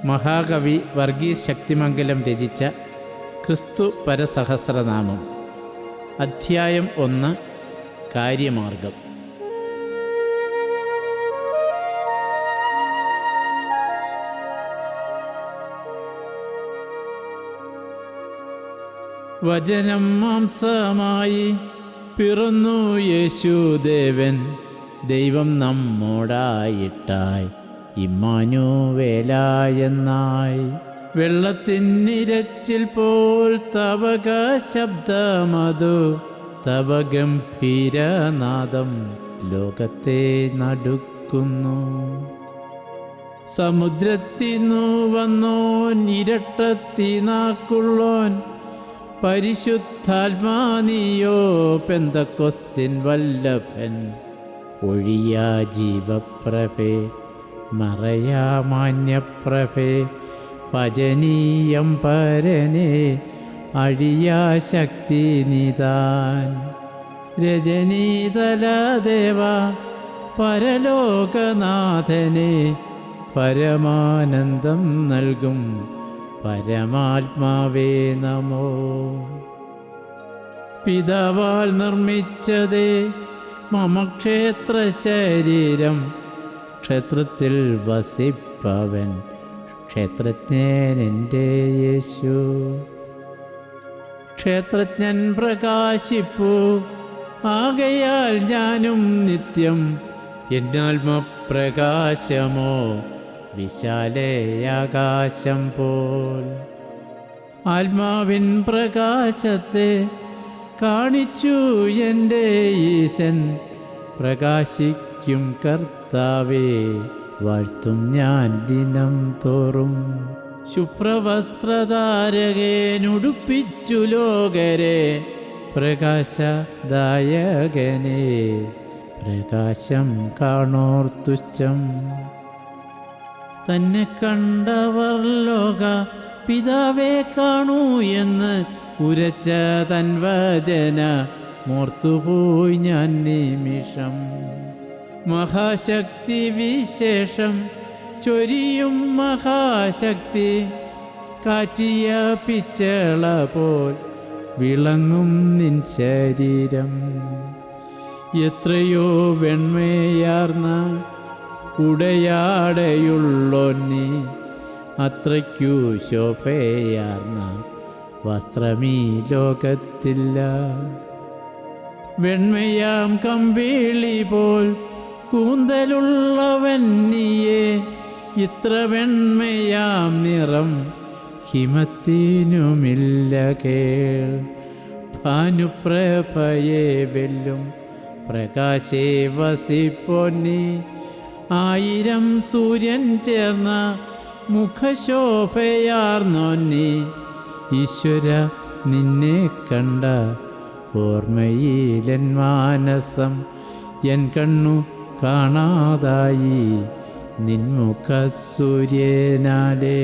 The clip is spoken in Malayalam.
മഹാകവി വർഗീസ് ശക്തിമംഗലം രചിച്ച ക്രിസ്തു പരസഹസ്രനാമം. അധ്യായം 1. കാര്യമാർഗം. വചനം മാംസമായി പിറന്നു യേശുദേവൻ, ദൈവം നമ്മോടായിട്ടായി ഇമ്മാനുവേലായെന്നായി. വെള്ളത്തിനിരച്ചിൽ പോൽ തവക ശബ്ദമതു, തവ ഗംഭീരനാദം ലോകത്തെ നടുക്കുന്നു. സമുദ്രത്തിന്നു വന്നോൻ, ഇരട്ടത്തി നാക്കുള്ളോൻ, പരിശുദ്ധാത്മാനിയോ പെന്തക്കൊസ്തിൻ വല്ലഭൻ. ഒഴിയാ ജീവപ്രഭേ, മറയാ മാന്യപ്രഭേ, ഭജനീയം പരനെ, അഴിയാ ശക്തി നിതാൻ. രജനീതലദേവ പരലോകനാഥനെ, പരമാനന്ദം നൽകും പരമാത്മാവേ നമോ. പിതാവാൽ നിർമ്മിച്ചതേ മമ ക്ഷേത്ര ശരീരം, ക്ഷേത്രത്തിൽ വസിപ്പവൻ ക്ഷേത്രജ്ഞൻ എൻ്റെ യേശു. ക്ഷേത്രജ്ഞൻ പ്രകാശിപ്പു, ആകയാൽ ഞാനും നിത്യം. എന്നാത്മപ്രകാശമോ വിശാലയാകാശം പോൽ. ആത്മാവിൻ പ്രകാശത്തെ കാണിച്ചു എൻ്റെ ഈശൻ, പ്രകാശിക്കും കർത്താവേ വാഴ്ത്തും ഞാൻ ദിനം തോറും. ശുഭ്രവസ്ത്രധാരകനുടുപ്പിച്ചു ലോകരെ, പ്രകാശദായകനെ പ്രകാശം കാണോർ തുച്ഛം. തന്നെ കണ്ടവർ ലോക പിതാവേ കാണൂ എന്ന് ഉരച്ച തൻവചന മോർത്തുപോയി ഞാൻ നിമിഷം. മഹാശക്തി വിശേഷം ചൊരിയും മഹാശക്തി, കാച്ചിയ പിച്ചള പോൽ വിളങ്ങും നിൻ ശരീരം. എത്രയോ വെണ്മയാർന്ന ഉടയാടയുള്ളോൻ നീ, അത്രയ്ക്കു ശോഭയാർന്ന വസ്ത്രമീ ലോകത്തില്ല. വെണ്മയാം കമ്പിളി പോൽ കൂന്തലുള്ളവൻ നീയേ, ഇത്ര വെണ്മയാം നിറം ഹിമത്തിനുമില്ല കേൾ. ഭാനുപ്രഭയെ വെല്ലും പ്രകാശേ വസിപ്പോൻ നീ, 1000 സൂര്യൻ ചേർന്ന മുഖശോഭയാർന്നോൻ നീ. ഈശ്വര നിന്നെ കണ്ട ഓർമ്മയിലെൻ മാനസം, എൻ കണ്ണു കാണാതായി നിൻമുഖ സൂര്യനാലേ.